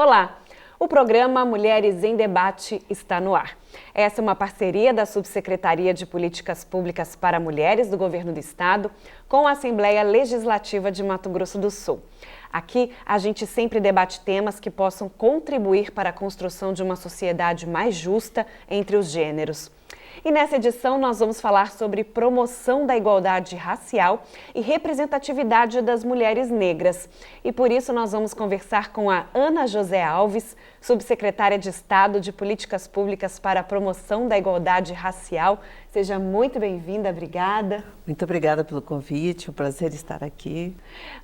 Olá! O programa Mulheres em Debate está no ar. Essa é uma parceria da Subsecretaria de Políticas Públicas para Mulheres do Governo do Estado com a Assembleia Legislativa de Mato Grosso do Sul. Aqui, a gente sempre debate temas que possam contribuir para a construção de uma sociedade mais justa entre os gêneros. E nessa edição nós vamos falar sobre promoção da igualdade racial e representatividade das mulheres negras. E por isso nós vamos conversar com a Ana José Alves, subsecretária de Estado de Políticas Públicas para a Promoção da Igualdade Racial. Seja muito bem-vinda, obrigada. Muito obrigada pelo convite, um prazer estar aqui.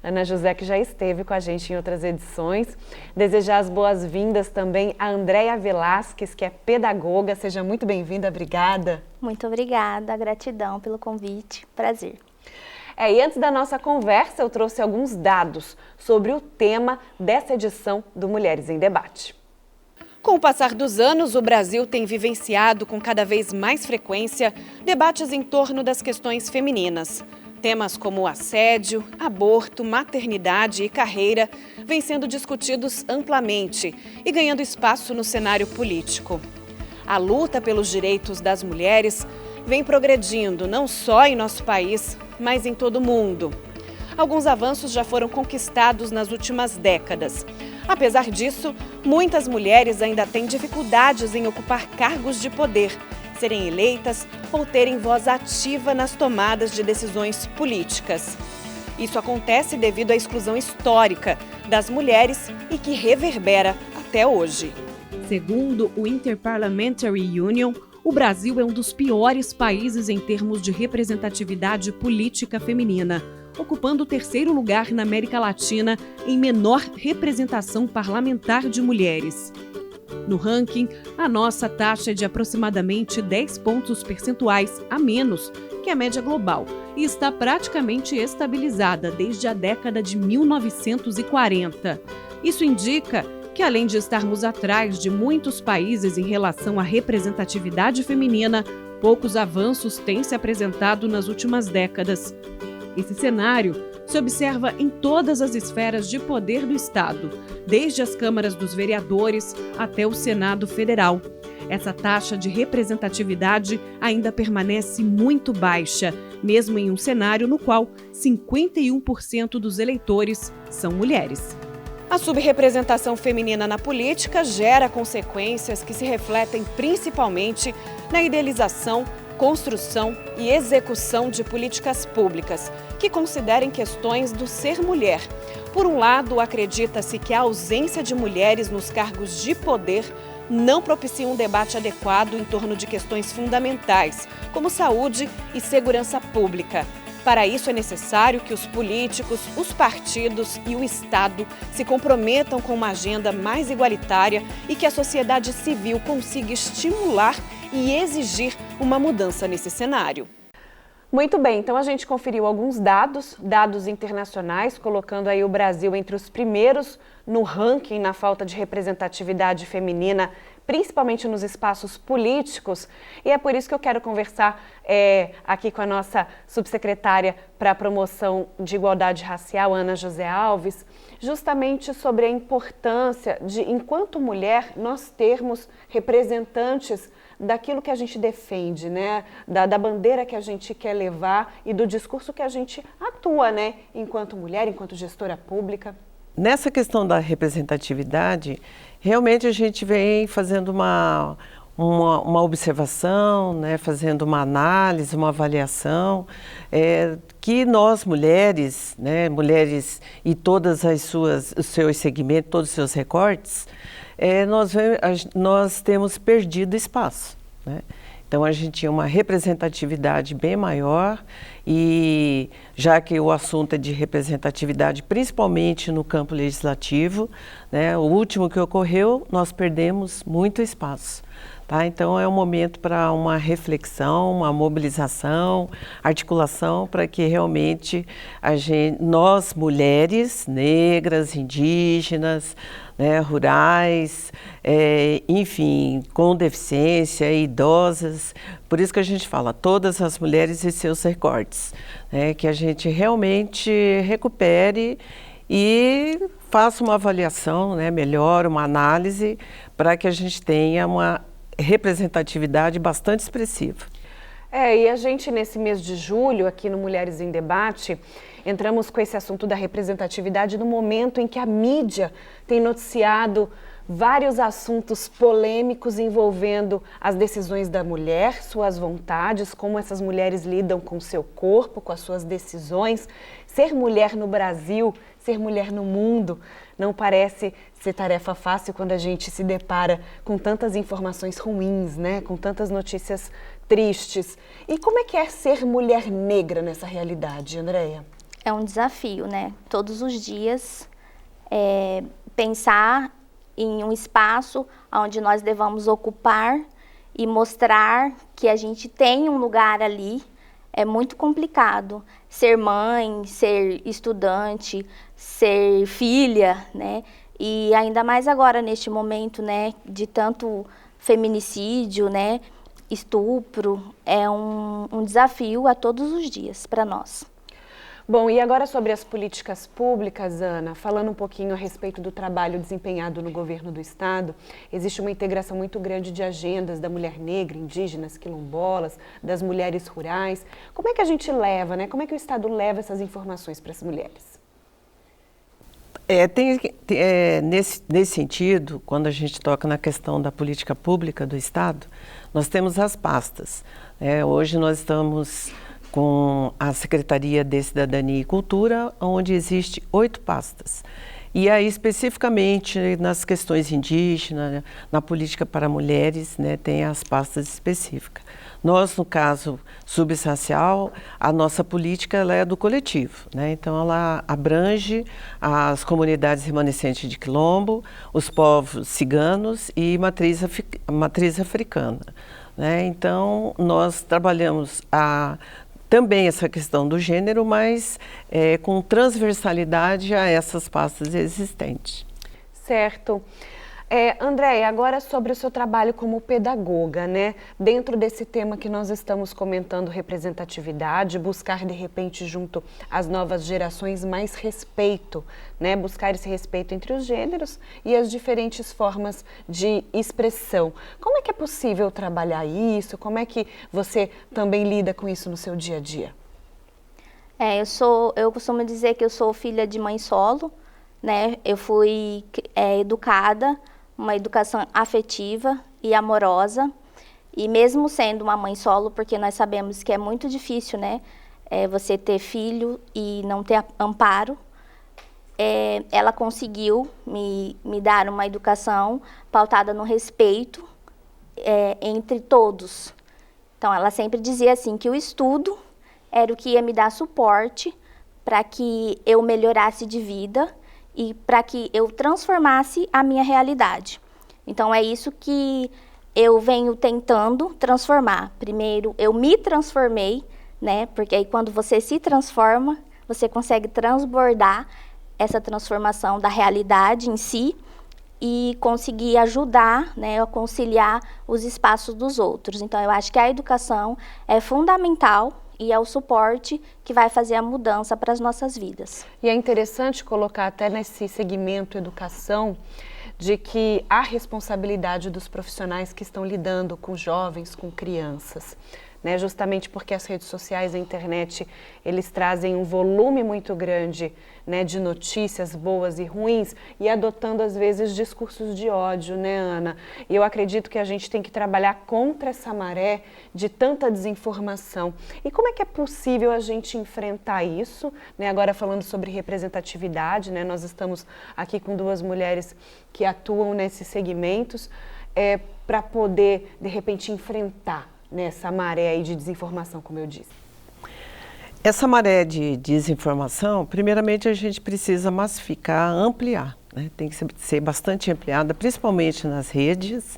Ana José, que já esteve com a gente em outras edições. Desejar as boas-vindas também a Andréia Velasquez, que é pedagoga. Seja muito bem-vinda, obrigada. Muito obrigada, gratidão pelo convite, prazer. E antes da nossa conversa, eu trouxe alguns dados sobre o tema dessa edição do Mulheres em Debate. Com o passar dos anos, o Brasil tem vivenciado com cada vez mais frequência debates em torno das questões femininas. Temas como assédio, aborto, maternidade e carreira vêm sendo discutidos amplamente e ganhando espaço no cenário político. A luta pelos direitos das mulheres vem progredindo não só em nosso país, mas em todo o mundo. Alguns avanços já foram conquistados nas últimas décadas. Apesar disso, muitas mulheres ainda têm dificuldades em ocupar cargos de poder, serem eleitas ou terem voz ativa nas tomadas de decisões políticas. Isso acontece devido à exclusão histórica das mulheres e que reverbera até hoje. Segundo o Interparliamentary Union, o Brasil é um dos piores países em termos de representatividade política feminina, ocupando o terceiro lugar na América Latina em menor representação parlamentar de mulheres. No ranking, a nossa taxa é de aproximadamente 10 pontos percentuais a menos que a média global e está praticamente estabilizada desde a década de 1940. Isso indica que, além de estarmos atrás de muitos países em relação à representatividade feminina, poucos avanços têm se apresentado nas últimas décadas. Esse cenário se observa em todas as esferas de poder do Estado, desde as câmaras dos vereadores até o Senado Federal. Essa taxa de representatividade ainda permanece muito baixa, mesmo em um cenário no qual 51% dos eleitores são mulheres. A subrepresentação feminina na política gera consequências que se refletem principalmente na idealização, construção e execução de políticas públicas que considerem questões do ser mulher. Por um lado, acredita-se que a ausência de mulheres nos cargos de poder não propicia um debate adequado em torno de questões fundamentais, como saúde e segurança pública. Para isso, é necessário que os políticos, os partidos e o Estado se comprometam com uma agenda mais igualitária e que a sociedade civil consiga estimular e exigir uma mudança nesse cenário. Muito bem, então a gente conferiu alguns dados internacionais, colocando aí o Brasil entre os primeiros no ranking na falta de representatividade feminina, principalmente nos espaços políticos, e é por isso que eu quero conversar aqui com a nossa subsecretária para a promoção de igualdade racial, Ana José Alves, justamente sobre a importância de, enquanto mulher, nós termos representantes daquilo que a gente defende, né? Da bandeira que a gente quer levar e do discurso que a gente atua, né? Enquanto mulher, enquanto gestora pública. Nessa questão da representatividade, realmente a gente vem fazendo uma observação, né? Fazendo uma análise, uma avaliação, que nós mulheres, né? Mulheres e todas os seus segmentos, todos os seus recortes, nós temos perdido espaço, né? Então a gente tinha uma representatividade bem maior e já que o assunto é de representatividade principalmente no campo legislativo, né, o último que ocorreu, nós perdemos muito espaço. Tá? Então é um momento para uma reflexão, uma mobilização, articulação para que realmente nós mulheres negras, indígenas, né, rurais, enfim, com deficiência, idosas, por isso que a gente fala, todas as mulheres e seus recortes, né, que a gente realmente recupere e faço uma avaliação, né, melhor, uma análise, para que a gente tenha uma representatividade bastante expressiva. E a gente, nesse mês de julho, aqui no Mulheres em Debate, entramos com esse assunto da representatividade no momento em que a mídia tem noticiado vários assuntos polêmicos envolvendo as decisões da mulher, suas vontades, como essas mulheres lidam com o seu corpo, com as suas decisões. Ser mulher no Brasil, ser mulher no mundo, não parece ser tarefa fácil quando a gente se depara com tantas informações ruins, né? Com tantas notícias tristes. E como é que é ser mulher negra nessa realidade, Andréia? É um desafio, né? Todos os dias, pensar em um espaço onde nós devamos ocupar e mostrar que a gente tem um lugar ali, é muito complicado. Ser mãe, ser estudante, ser filha, né? E ainda mais agora, neste momento, né, de tanto feminicídio, né, estupro, é um desafio a todos os dias para nós. Bom, e agora sobre as políticas públicas, Ana, falando um pouquinho a respeito do trabalho desempenhado no governo do estado, existe uma integração muito grande de agendas da mulher negra, indígenas, quilombolas, das mulheres rurais. Como é que a gente leva, né? Como é que o estado leva essas informações para as mulheres? Nesse sentido, quando a gente toca na questão da política pública do estado, nós temos as pastas. Hoje nós estamos com a Secretaria de Cidadania e Cultura, onde existe 8 pastas. E aí, especificamente, nas questões indígenas, né, na política para mulheres, né, tem as pastas específicas. Nós, no caso substancial, a nossa política ela é do coletivo, né? Então ela abrange as comunidades remanescentes de quilombo, os povos ciganos e matriz africana, né? Então nós trabalhamos também essa questão do gênero, mas com transversalidade a essas pastas existentes. Certo. Andréia, agora sobre o seu trabalho como pedagoga, né? Dentro desse tema que nós estamos comentando, representatividade, buscar de repente junto às novas gerações mais respeito, né? Buscar esse respeito entre os gêneros e as diferentes formas de expressão. Como é que é possível trabalhar isso? Como é que você também lida com isso no seu dia a dia? Eu costumo dizer que eu sou filha de mãe solo, né? Eu fui educada, uma educação afetiva e amorosa, e mesmo sendo uma mãe solo, porque nós sabemos que é muito difícil, né? Você ter filho e não ter amparo, ela conseguiu me dar uma educação pautada no respeito entre todos. Então, ela sempre dizia assim, que o estudo era o que ia me dar suporte para que eu melhorasse de vida e para que eu transformasse a minha realidade. Então, é isso que eu venho tentando transformar. Primeiro, eu me transformei, né? Porque aí quando você se transforma, você consegue transbordar essa transformação da realidade em si e conseguir ajudar, né, a conciliar os espaços dos outros. Então, eu acho que a educação é fundamental e é o suporte que vai fazer a mudança para as nossas vidas. E é interessante colocar até nesse segmento educação de que há responsabilidade dos profissionais que estão lidando com jovens, com crianças, né? Justamente porque as redes sociais, a internet, eles trazem um volume muito grande, né, de notícias boas e ruins e adotando às vezes discursos de ódio, né, Ana? E eu acredito que a gente tem que trabalhar contra essa maré de tanta desinformação. E como é que é possível a gente enfrentar isso, né? Agora falando sobre representatividade, né? Nós estamos aqui com 2 mulheres que atuam nesses segmentos para poder, de repente, enfrentar nessa maré aí de desinformação, como eu disse. Essa maré de desinformação, primeiramente a gente precisa massificar, ampliar, né? Tem que ser bastante ampliada, principalmente nas redes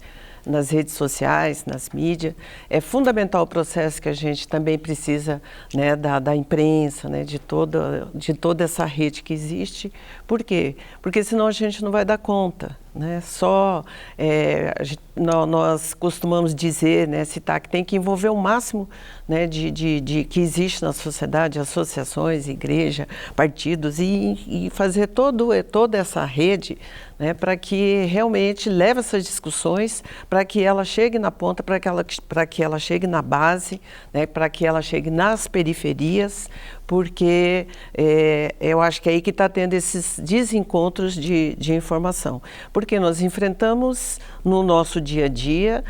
sociais, nas mídias. É fundamental o processo que a gente também precisa, né, da imprensa, né, de toda essa rede que existe. Por quê? Porque senão a gente não vai dar conta, né? Nós costumamos dizer, né, citar que tem que envolver o máximo, né, de que existe na sociedade, associações, igreja, partidos, e fazer toda essa rede, né, para que realmente leve essas discussões, para que ela chegue na ponta, para que ela chegue na base, né, para que ela chegue nas periferias, porque eu acho que é aí que está tendo esses desencontros de informação. Porque nós enfrentamos no nosso dia a dia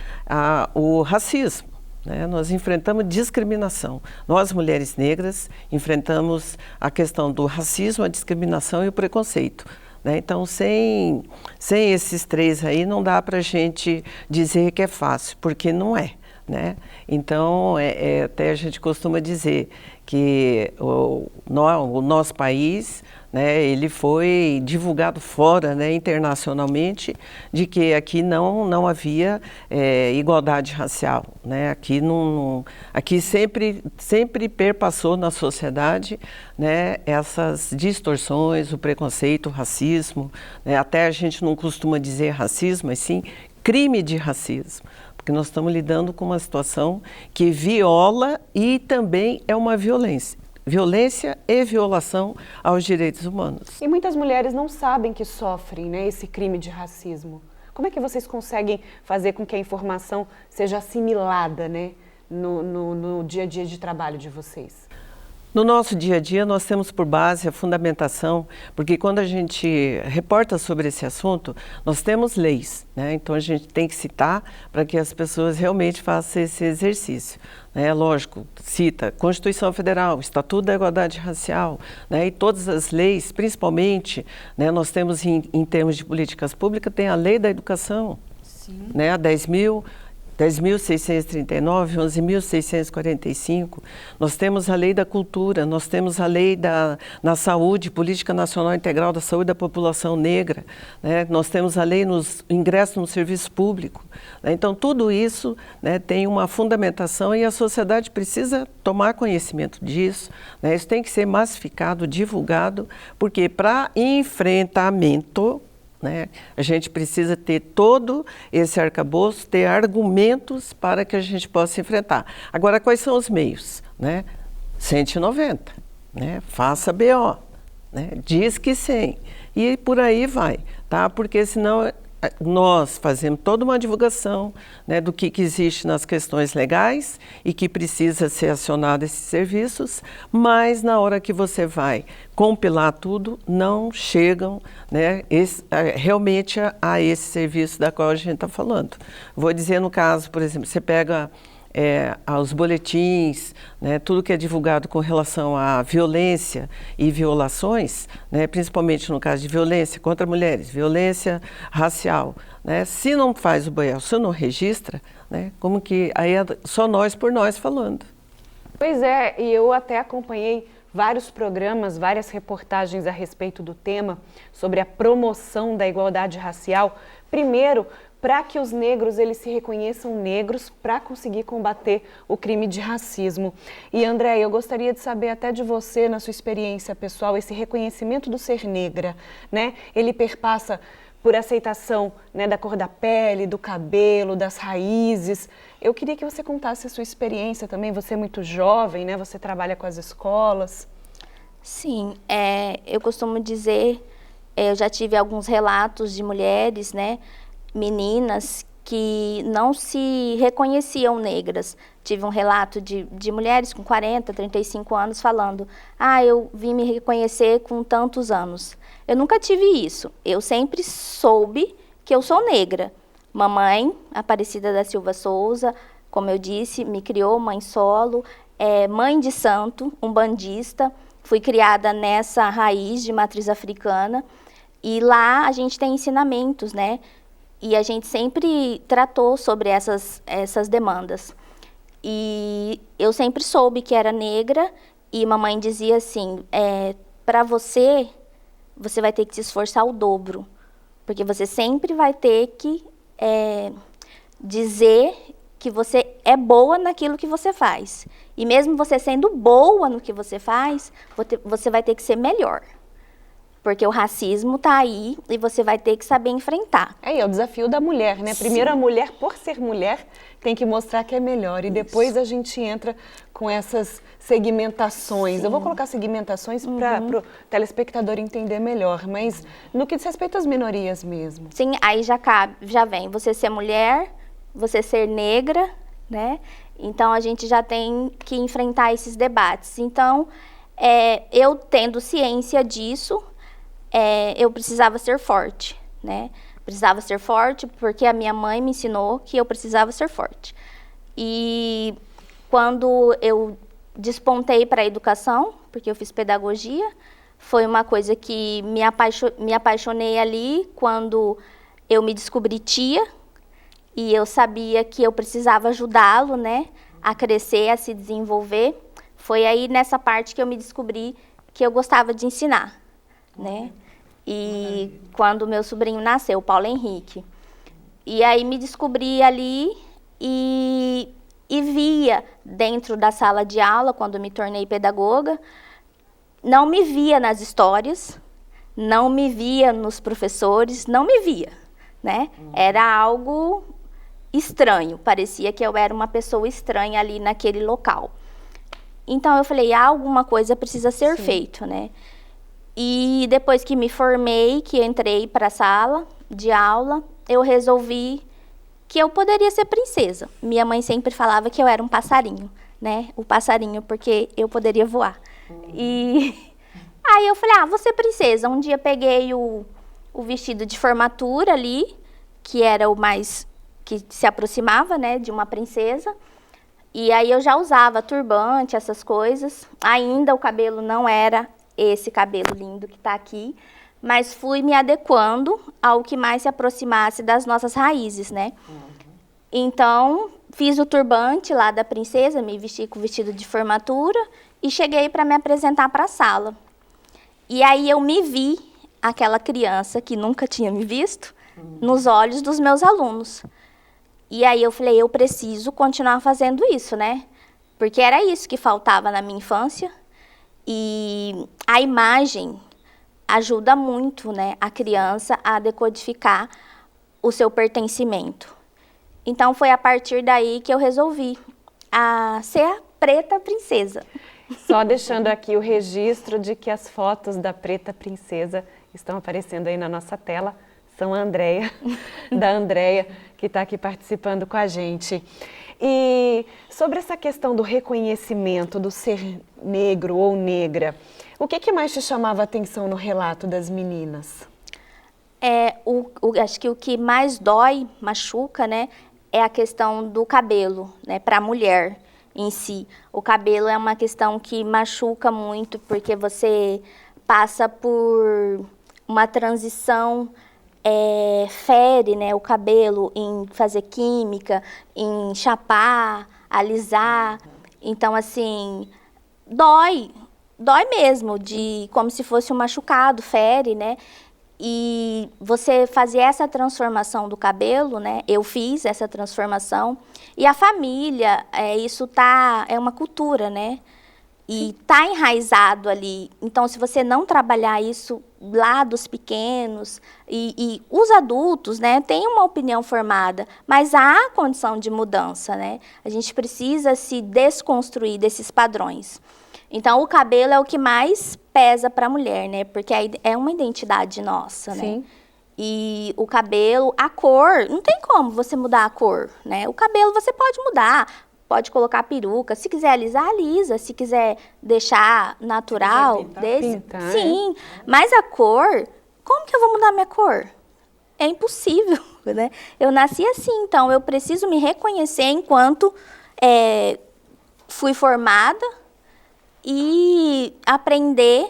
o racismo, né? Nós enfrentamos discriminação. Nós, mulheres negras, enfrentamos a questão do racismo, a discriminação e o preconceito, né? Então, sem esses três aí, não dá para a gente dizer que é fácil, porque não é, né? Então, até a gente costuma dizer que o nosso país, né, ele foi divulgado fora, né, internacionalmente, de que aqui não havia igualdade racial, né? Aqui sempre perpassou na sociedade, né, essas distorções, o preconceito, o racismo, né? Até a gente não costuma dizer racismo, mas sim crime de racismo. Porque nós estamos lidando com uma situação que viola e também é uma violência. Violência e violação aos direitos humanos. E muitas mulheres não sabem que sofrem, né, esse crime de racismo. Como é que vocês conseguem fazer com que a informação seja assimilada, né, no dia a dia de trabalho de vocês? No nosso dia a dia, nós temos por base a fundamentação, porque quando a gente reporta sobre esse assunto, nós temos leis, né? Então a gente tem que citar para que as pessoas realmente façam esse exercício, né? Lógico, cita Constituição Federal, Estatuto da Igualdade Racial, né? E todas as leis, principalmente, né, nós temos em termos de políticas públicas, tem a Lei da Educação, né? A 10.639, 11.645, nós temos a Lei da Cultura, nós temos a Lei na Saúde, Política Nacional Integral da Saúde da População Negra, né? Nós temos a Lei nos ingressos no serviço público, né? Então, tudo isso, né, tem uma fundamentação e a sociedade precisa tomar conhecimento disso, né? Isso tem que ser massificado, divulgado, porque para enfrentamento, né, a gente precisa ter todo esse arcabouço, ter argumentos para que a gente possa enfrentar. Agora, quais são os meios? Né? 190, né? Faça BO, né? Diz que 100, e por aí vai, tá? Porque senão nós fazemos toda uma divulgação, né, do que existe nas questões legais e que precisa ser acionado esses serviços, mas na hora que você vai compilar tudo, não chegam, né, realmente a esse serviço da qual a gente está falando. Vou dizer no caso, por exemplo, você pega os boletins, né, tudo que é divulgado com relação à violência e violações, né, principalmente no caso de violência contra mulheres, violência racial, né, se não faz o BO, se não registra, né, como que aí é só nós por nós falando. Pois é, e eu até acompanhei vários programas, várias reportagens a respeito do tema, sobre a promoção da igualdade racial. Primeiro, para que os negros eles se reconheçam negros para conseguir combater o crime de racismo. E André, eu gostaria de saber até de você, na sua experiência pessoal, esse reconhecimento do ser negra, né? Ele perpassa por aceitação, né, da cor da pele, do cabelo, das raízes. Eu queria que você contasse a sua experiência também. Você é muito jovem, né? Você trabalha com as escolas. Sim, eu costumo dizer, eu já tive alguns relatos de mulheres, né, meninas que não se reconheciam negras. Tive um relato de mulheres com 40, 35 anos falando: eu vim me reconhecer com tantos anos. Eu nunca tive isso. Eu sempre soube que eu sou negra. Mamãe, Aparecida da Silva Souza, como eu disse, me criou mãe solo, mãe de santo, umbandista. Fui criada nessa raiz de matriz africana. E lá a gente tem ensinamentos, né? E a gente sempre tratou sobre essas demandas. E eu sempre soube que era negra e mamãe dizia assim, para você vai ter que se esforçar o dobro, porque você sempre vai ter que dizer que você é boa naquilo que você faz. E mesmo você sendo boa no que você faz, você vai ter que ser melhor. Porque o racismo tá aí e você vai ter que saber enfrentar. É o desafio da mulher, né? Primeiro a mulher, por ser mulher, tem que mostrar que é melhor. E depois a gente entra com essas segmentações. Eu vou colocar segmentações para o telespectador entender melhor, mas no que diz respeito às minorias mesmo. Sim, aí já vem você ser mulher, você ser negra, né? Então a gente já tem que enfrentar esses debates. Então, eu tendo ciência disso, eu precisava ser forte, né? Precisava ser forte porque a minha mãe me ensinou que eu precisava ser forte. E quando eu despontei para a educação, porque eu fiz pedagogia, foi uma coisa que me apaixonei ali quando eu me descobri tia e eu sabia que eu precisava ajudá-lo, né, a crescer, a se desenvolver. Foi aí nessa parte que eu me descobri que eu gostava de ensinar, né? E quando meu sobrinho nasceu, o Paulo Henrique. E aí me descobri ali e via dentro da sala de aula, quando me tornei pedagoga, não me via nas histórias, não me via nos professores, não me via, né? Era algo estranho, parecia que eu era uma pessoa estranha ali naquele local. Então eu falei, alguma coisa precisa ser feito, né? E depois que me formei, que entrei para a sala de aula, eu resolvi que eu poderia ser princesa. Minha mãe sempre falava que eu era um passarinho, né? O passarinho, porque eu poderia voar. E aí eu falei, vou ser princesa. Um dia peguei o vestido de formatura ali, que era o mais que se aproximava, né, de uma princesa. E aí eu já usava turbante, essas coisas. Ainda o cabelo não era esse cabelo lindo que está aqui, mas fui me adequando ao que mais se aproximasse das nossas raízes, né? Então, fiz o turbante lá da princesa, me vesti com o vestido de formatura e cheguei para me apresentar para a sala. E aí eu me vi, aquela criança que nunca tinha me visto, nos olhos dos meus alunos. E aí eu falei, eu preciso continuar fazendo isso, né? Porque era isso que faltava na minha infância. E a imagem ajuda muito, né, a criança a decodificar o seu pertencimento. Então, foi a partir daí que eu resolvi ser a Preta Princesa. Só deixando aqui o registro de que as fotos da Preta Princesa estão aparecendo aí na nossa tela. São a Andréia, da Andréia, que está aqui participando com a gente. E sobre essa questão do reconhecimento do ser negro ou negra, o que mais te chamava a atenção no relato das meninas? Acho que o que mais dói, machuca, né, é a questão do cabelo, né, para a mulher em si. O cabelo é uma questão que machuca muito, porque você passa por uma transição, fere, né, o cabelo em fazer química, em chapar, alisar. Então, assim, dói mesmo, como se fosse um machucado, fere, né? E você fazer essa transformação do cabelo, né? Eu fiz essa transformação. E a família, isso é uma cultura, né? E tá enraizado ali. Então, se você não trabalhar isso lá dos pequenos, e os adultos, né, têm uma opinião formada, mas há condição de mudança, né? A gente precisa se desconstruir desses padrões. Então, o cabelo é o que mais pesa para a mulher, né? Porque é uma identidade nossa, né? Sim. E o cabelo, a cor, não tem como você mudar a cor, né? O cabelo você pode mudar. Pode colocar peruca, se quiser alisar, alisa, se quiser deixar natural, pintar, sim. Mas a cor, como que eu vou mudar minha cor? É impossível, né? Eu nasci assim, então eu preciso me reconhecer enquanto fui formada e aprender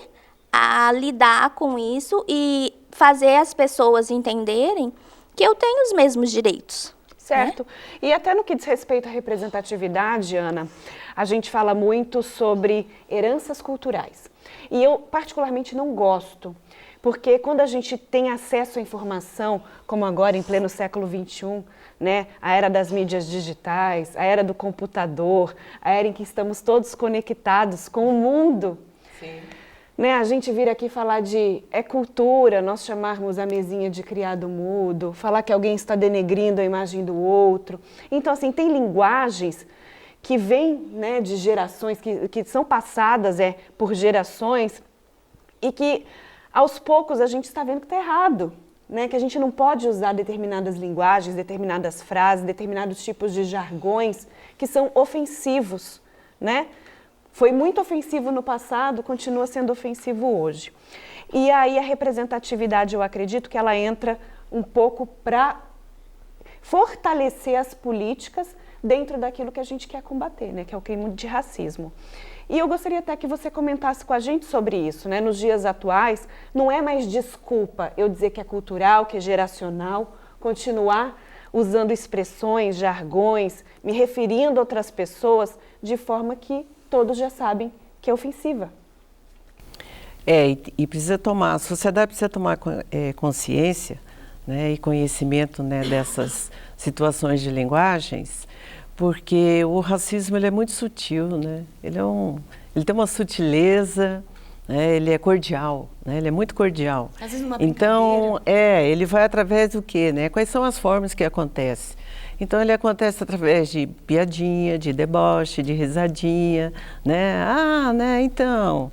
a lidar com isso e fazer as pessoas entenderem que eu tenho os mesmos direitos. Certo. E até no que diz respeito à representatividade, Ana, a gente fala muito sobre heranças culturais. E eu particularmente não gosto, porque quando a gente tem acesso à informação, como agora em pleno século XXI, né, a era das mídias digitais, a era do computador, a era em que estamos todos conectados com o mundo, sim, né, a gente vir aqui falar de cultura, nós chamarmos a mesinha de criado mudo, falar que alguém está denegrindo a imagem do outro. Então, assim, tem linguagens que vêm, né, de gerações, que são passadas por gerações e que, aos poucos, a gente está vendo que está errado, né, que a gente não pode usar determinadas linguagens, determinadas frases, determinados tipos de jargões que são ofensivos, né? Foi muito ofensivo no passado, continua sendo ofensivo hoje. E aí a representatividade, eu acredito que ela entra um pouco para fortalecer as políticas dentro daquilo que a gente quer combater, né, que é o crime de racismo. E eu gostaria até que você comentasse com a gente sobre isso, né? Nos dias atuais, não é mais desculpa eu dizer que é cultural, que é geracional, continuar usando expressões, jargões, me referindo a outras pessoas de forma que todos já sabem que é ofensiva. E precisa tomar, a sociedade precisa tomar consciência, né, e conhecimento, né, dessas situações de linguagens, porque o racismo ele é muito sutil, né? Ele tem uma sutileza, né? Ele é cordial, né? Ele é muito cordial. Às vezes uma então, ele vai através do quê, né? Quais são as formas que acontece? Então, ele acontece através de piadinha, de deboche, de risadinha, né? Então,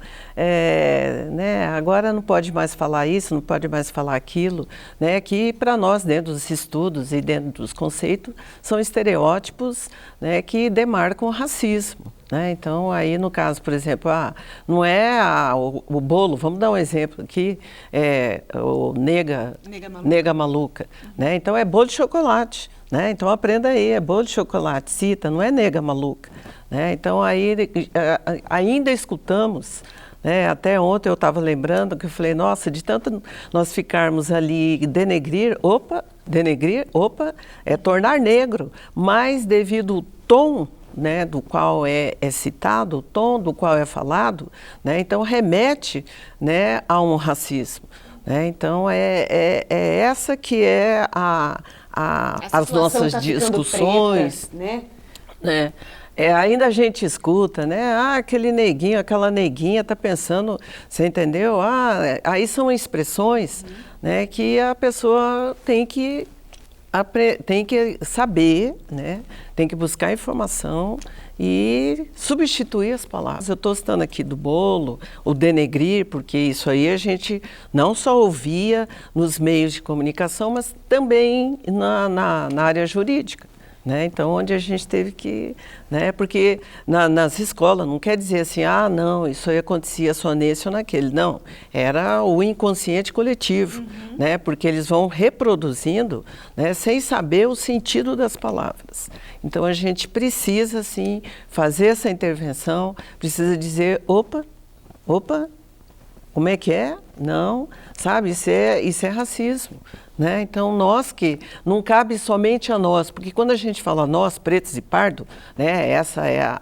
né? Agora não pode mais falar isso, não pode mais falar aquilo, né? Que para nós, dentro dos estudos e dentro dos conceitos, são estereótipos, né? Que demarcam o racismo. Né? Então, aí no caso, por exemplo, não é o bolo, vamos dar um exemplo aqui, o nega maluca, né? Então é bolo de chocolate, né? Então aprenda aí, é bolo de chocolate, cita, não é nega maluca, né? Então aí ainda escutamos, né? Até ontem eu estava lembrando que eu falei, nossa, de tanto nós ficarmos ali denegrir, é tornar negro, mas devido ao tom, né, do qual é citado, o tom do qual é falado, né, então remete, né, a um racismo. Né, então essa que é as nossas discussões. Preta, né? Ainda a gente escuta, né? Aquele neguinho, aquela neguinha está pensando, você entendeu? Aí são expressões, né, que a pessoa tem que saber, né? Tem que buscar informação e substituir as palavras. Eu estou citando aqui do bolo, o denegrir, porque isso aí a gente não só ouvia nos meios de comunicação, mas também na área jurídica. Né? Então, onde a gente teve que... Né? Porque nas escolas não quer dizer assim, não, isso aí acontecia só nesse ou naquele. Não, era o inconsciente coletivo, né? Porque eles vão reproduzindo, né? Sem saber o sentido das palavras. Então, a gente precisa, sim, fazer essa intervenção, precisa dizer, opa, como é que é? Não, sabe, isso é racismo. Né? Então, não cabe somente a nós, porque quando a gente fala nós, pretos e pardo, né, essa é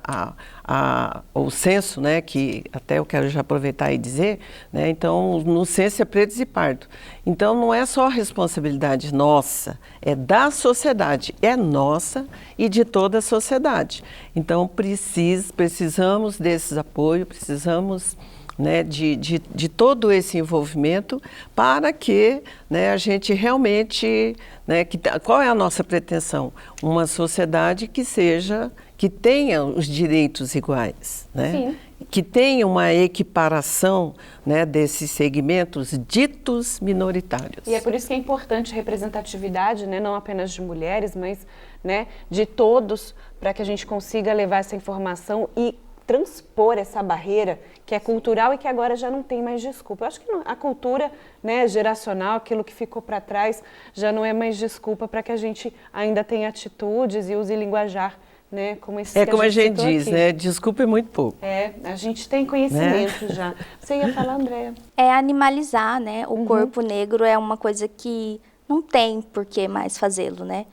o senso, né, que até eu quero já aproveitar e dizer, né, então, no senso é pretos e pardo. Então, não é só responsabilidade nossa, é da sociedade, é nossa e de toda a sociedade. Então, precisamos desses apoios, precisamos... Né, de todo esse envolvimento para que, né, a gente realmente, né, qual é a nossa pretensão? Uma sociedade que tenha os direitos iguais, né? Sim. Que tenha uma equiparação, né, desses segmentos ditos minoritários. E é por isso que é importante representatividade, né, não apenas de mulheres, mas, né, de todos, para que a gente consiga levar essa informação e transpor essa barreira que é cultural e que agora já não tem mais desculpa. Eu acho que a cultura, né, geracional, aquilo que ficou para trás, já não é mais desculpa para que a gente ainda tenha atitudes e use linguajar, né, como esse como a gente diz, aqui. Né, desculpa é muito pouco. A gente tem conhecimento, né? Já. Você ia falar, Andréa? É animalizar, né, o corpo negro é uma coisa que não tem por que mais fazê-lo, né?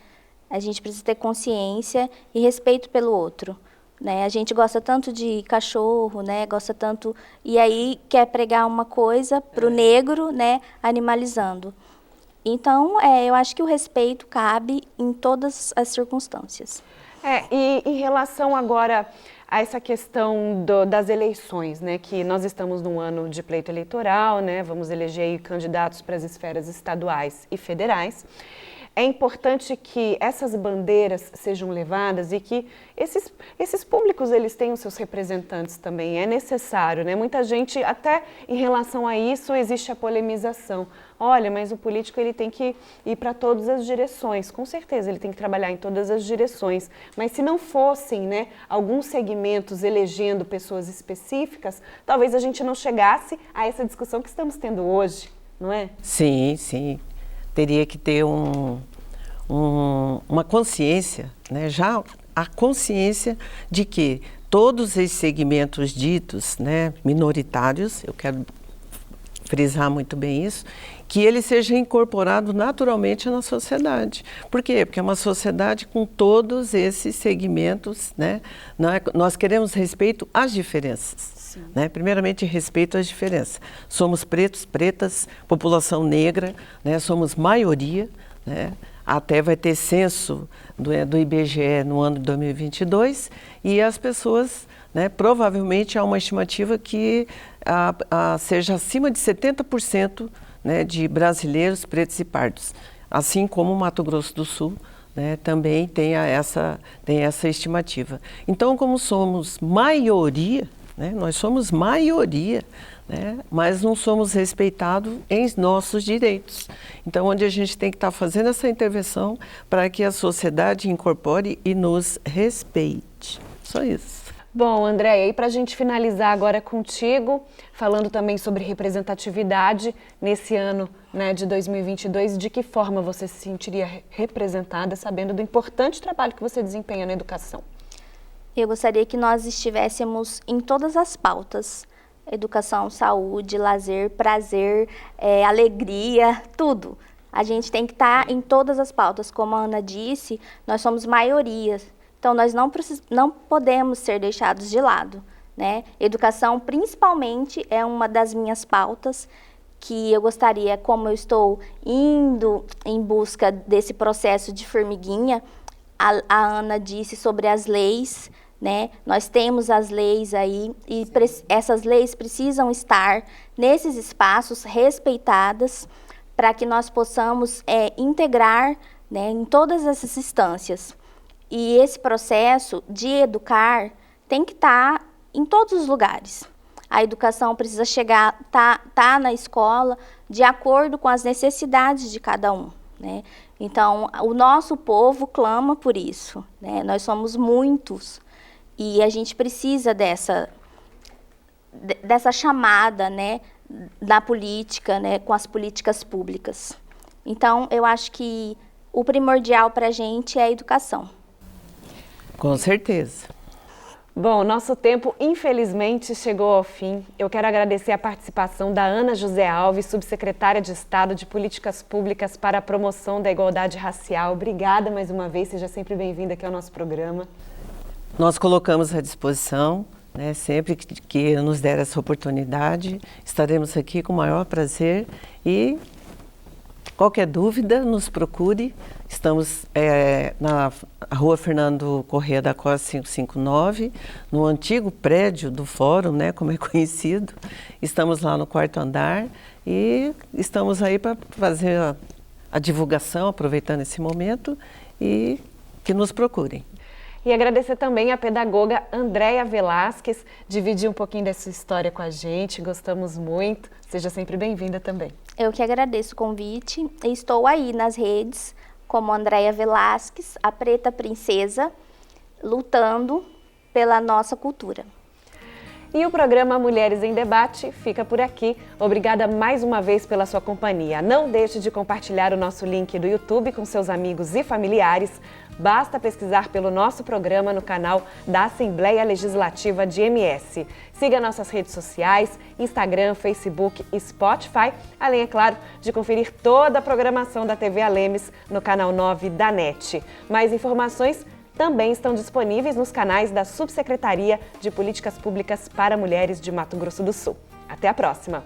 A gente precisa ter consciência e respeito pelo outro. Né? A gente gosta tanto de cachorro, né? Gosta tanto... E aí quer pregar uma coisa para o negro, né? Animalizando. Então, eu acho que o respeito cabe em todas as circunstâncias. E em relação agora a essa questão das eleições, né? Que nós estamos num ano de pleito eleitoral, né? Vamos eleger aí candidatos para as esferas estaduais e federais. É importante que essas bandeiras sejam levadas e que esses públicos eles tenham seus representantes também. É necessário, né? Muita gente, até em relação a isso, existe a polemização. Olha, mas o político ele tem que ir para todas as direções. Com certeza, ele tem que trabalhar em todas as direções. Mas se não fossem, né, alguns segmentos elegendo pessoas específicas, talvez a gente não chegasse a essa discussão que estamos tendo hoje, não é? Sim, sim. Teria que ter uma consciência, né? Já a consciência de que todos esses segmentos ditos, né, minoritários, eu quero frisar muito bem isso, que ele seja incorporado naturalmente na sociedade. Por quê? Porque é uma sociedade com todos esses segmentos, né? Nós queremos respeito às diferenças. Né? Primeiramente, respeito às diferenças. Somos pretos, pretas, população negra, né? Somos maioria, né? Até vai ter censo do IBGE no ano de 2022 e as pessoas, né, provavelmente há uma estimativa que seja acima de 70%, né, de brasileiros pretos e pardos, assim como o Mato Grosso do Sul, né, também tem essa estimativa. Então, como somos maioria, né, nós somos maioria, né, mas não somos respeitados em nossos direitos. Então, onde a gente tem que estar fazendo essa intervenção para que a sociedade incorpore e nos respeite. Só isso. Bom, Andréia, e para a gente finalizar agora contigo, falando também sobre representatividade nesse ano, né, de 2022, de que forma você se sentiria representada, sabendo do importante trabalho que você desempenha na educação? Eu gostaria que nós estivéssemos em todas as pautas: educação, saúde, lazer, prazer, alegria, tudo. A gente tem que estar em todas as pautas. Como a Ana disse, nós somos maiorias. Então, nós não podemos ser deixados de lado, né? Educação, principalmente, é uma das minhas pautas que eu gostaria, como eu estou indo em busca desse processo de formiguinha, a Ana disse sobre as leis, né? Nós temos as leis aí e essas leis precisam estar nesses espaços respeitadas para que nós possamos integrar, né, em todas essas instâncias. E esse processo de educar tem que estar em todos os lugares. A educação precisa chegar, tá na escola de acordo com as necessidades de cada um, né? Então, o nosso povo clama por isso, né? Nós somos muitos e a gente precisa dessa chamada, né, da política, né, com as políticas públicas. Então, eu acho que o primordial para a gente é a educação. Com certeza. Bom, nosso tempo, infelizmente, chegou ao fim. Eu quero agradecer a participação da Ana José Alves, subsecretária de Estado de Políticas Públicas para a Promoção da Igualdade Racial. Obrigada mais uma vez, seja sempre bem-vinda aqui ao nosso programa. Nós colocamos à disposição, né, sempre que nos der essa oportunidade, estaremos aqui com o maior prazer e qualquer dúvida, nos procure. Estamos na Rua Fernando Corrêa da Costa 559, no antigo prédio do Fórum, né, como é conhecido. Estamos lá no 4º andar e estamos aí para fazer a divulgação, aproveitando esse momento, e que nos procurem. E agradecer também a pedagoga Andréia Velasquez, dividir um pouquinho dessa história com a gente, gostamos muito. Seja sempre bem-vinda também. Eu que agradeço o convite e estou aí nas redes como Andréia Velasquez, a Preta Princesa, lutando pela nossa cultura. E o programa Mulheres em Debate fica por aqui. Obrigada mais uma vez pela sua companhia. Não deixe de compartilhar o nosso link do YouTube com seus amigos e familiares. Basta pesquisar pelo nosso programa no canal da Assembleia Legislativa de MS. Siga nossas redes sociais, Instagram, Facebook e Spotify, além, é claro, de conferir toda a programação da TV Alemes no canal 9 da NET. Mais informações também estão disponíveis nos canais da Subsecretaria de Políticas Públicas para Mulheres de Mato Grosso do Sul. Até a próxima!